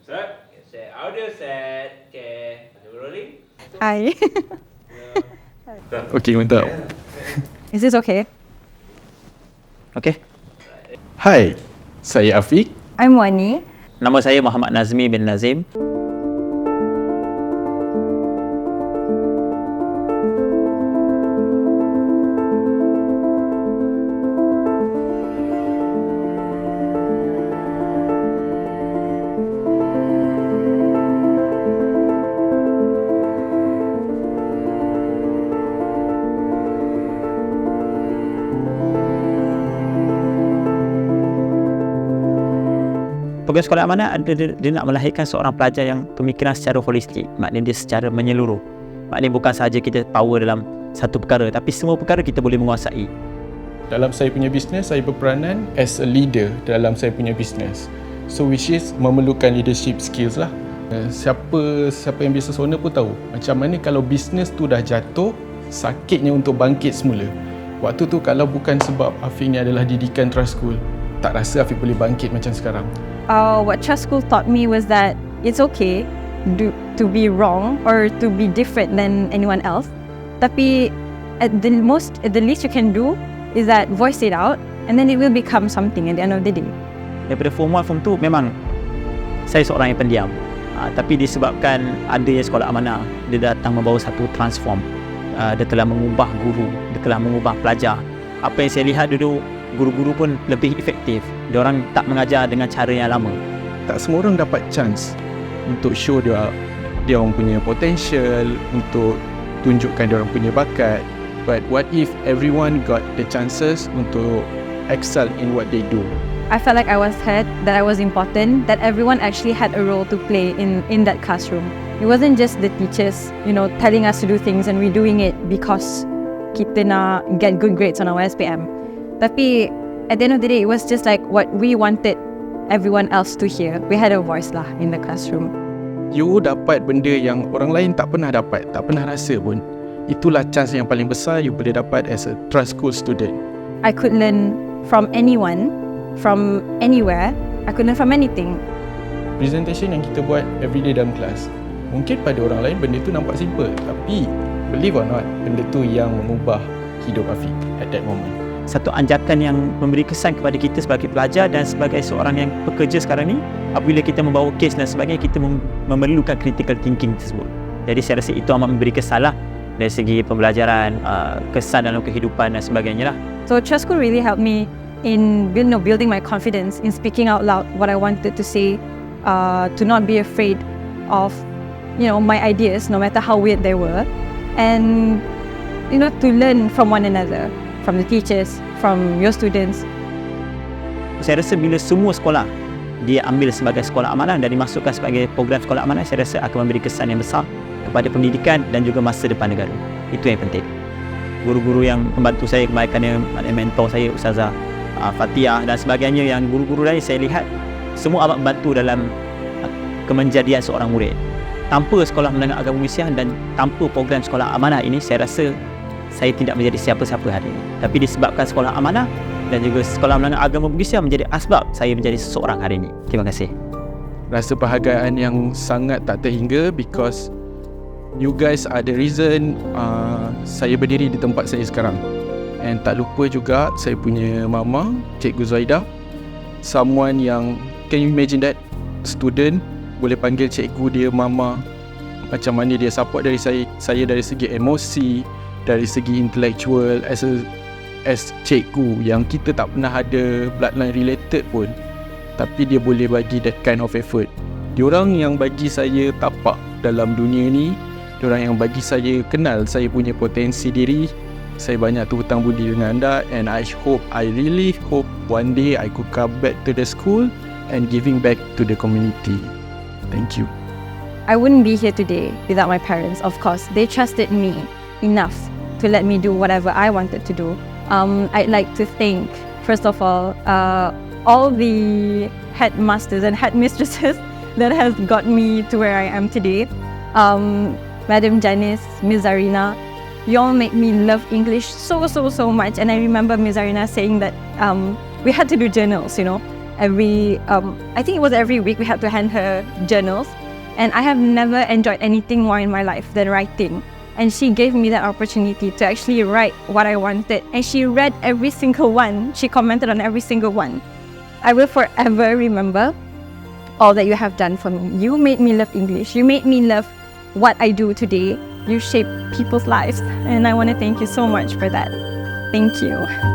Set. Set. Audio set. Okay. Rolling. Hi. Okay, mantap. Is this okay? Okey. Hai, saya Afiq. I'm Wani. Nama saya Muhammad Nazmi bin Nazim. Program Sekolah Amanah dia nak melahirkan seorang pelajar yang pemikiran secara holistik. Maknanya dia secara menyeluruh. Maknanya bukan sahaja kita power dalam satu perkara, tapi semua perkara kita boleh menguasai. Dalam saya punya bisnes, saya berperanan as a leader dalam saya punya bisnes. So which is memerlukan leadership skills lah. Siapa yang business owner pun tahu macam mana kalau bisnes tu dah jatuh, sakitnya untuk bangkit semula. Waktu tu kalau bukan sebab Afiq ni adalah didikan trust school, tak rasa Afiq boleh bangkit macam sekarang. What trust school taught me was that it's okay to be wrong or to be different than anyone else. Tapi at the least you can do is that voice it out, and then it will become something at the end of the day. Daripada form 1, form 2 memang saya seorang yang pendiam. Tapi disebabkan adanya Sekolah Amanah, dia datang membawa satu transform. Dia telah mengubah guru, dia telah mengubah pelajar. Apa yang saya lihat dulu, guru-guru pun lebih efektif. Diorang tak mengajar dengan cara yang lama. Tak semua orang dapat chance untuk show dia orang punya potential, untuk tunjukkan dia orang punya bakat. But what if everyone got the chances untuk excel in what they do? I felt like I was heard, that I was important, that everyone actually had a role to play in that classroom. It wasn't just the teachers, telling us to do things and we're doing it because kita nak get good grades on our SPM. Tapi at the end of the day, it was just like what we wanted everyone else to hear. We had a voice lah in the classroom. You dapat benda yang orang lain tak pernah dapat, tak pernah rasa pun. Itulah chance yang paling besar you boleh dapat as a trust school student. I could learn from anyone, from anywhere. I could learn from anything. Presentation yang kita buat everyday dalam kelas, mungkin pada orang lain benda tu nampak simple, tapi believe or not, benda tu yang mengubah hidup Afiq at that moment. Satu anjakan yang memberi kesan kepada kita sebagai pelajar dan sebagai seorang yang bekerja sekarang ni, apabila kita membawa kes dan sebagainya, kita memerlukan critical thinking tersebut. Jadi saya rasa itu amat memberi kesan lah dari segi pembelajaran, kesan dalam kehidupan dan sebagainya lah. So trust school really helped me in building my confidence in speaking out loud what I wanted to say, to not be afraid of my ideas, no matter how weird they were, and to learn from one another, from the teachers, from your students. Saya rasa bila semua sekolah dia ambil sebagai sekolah amanah dan dimasukkan sebagai program sekolah amanah, saya rasa akan memberi kesan yang besar kepada pendidikan dan juga masa depan negara. Itu yang penting. Guru-guru yang membantu saya, kebanyakan yang mentor saya, Ustazah Fatihah dan sebagainya, yang guru-guru lain, saya lihat semua amat membantu dalam kemenjadian seorang murid. Tanpa Sekolah Menengah Agama Malaysian dan tanpa program sekolah amanah ini, saya rasa saya tidak menjadi siapa-siapa hari ini. Tapi disebabkan Sekolah Amanah dan juga Sekolah Menengah Agama Malaysia menjadi asbab saya menjadi seseorang hari ini. Terima kasih. Rasa bahagian yang sangat tak terhingga because you guys are the reason saya berdiri di tempat saya sekarang. And tak lupa juga saya punya mama, Cikgu Zaidah, someone yang, can you imagine that, student boleh panggil cikgu dia mama. Macam mana dia support dari saya dari segi emosi, dari segi intellectual, as cikgu yang kita tak pernah ada bloodline related pun, tapi dia boleh bagi that kind of effort. Diorang yang bagi saya tapak dalam dunia ni, diorang yang bagi saya kenal saya punya potensi diri. Saya banyak tu hutang budi dengan anda, and I really hope one day I could come back to the school and giving back to the community. Thank you. I wouldn't be here today without my parents, of course. They trusted me enough to let me do whatever I wanted to do. I'd like to thank, first of all the headmasters and headmistresses that has got me to where I am today. Madam Janice, Ms. Zarina, you all make me love English so much. And I remember Ms. Zarina saying that we had to do journals, I think it was every week we had to hand her journals. And I have never enjoyed anything more in my life than writing. And she gave me that opportunity to actually write what I wanted. And she read every single one. She commented on every single one. I will forever remember all that you have done for me. You made me love English. You made me love what I do today. You shape people's lives. And I want to thank you so much for that. Thank you.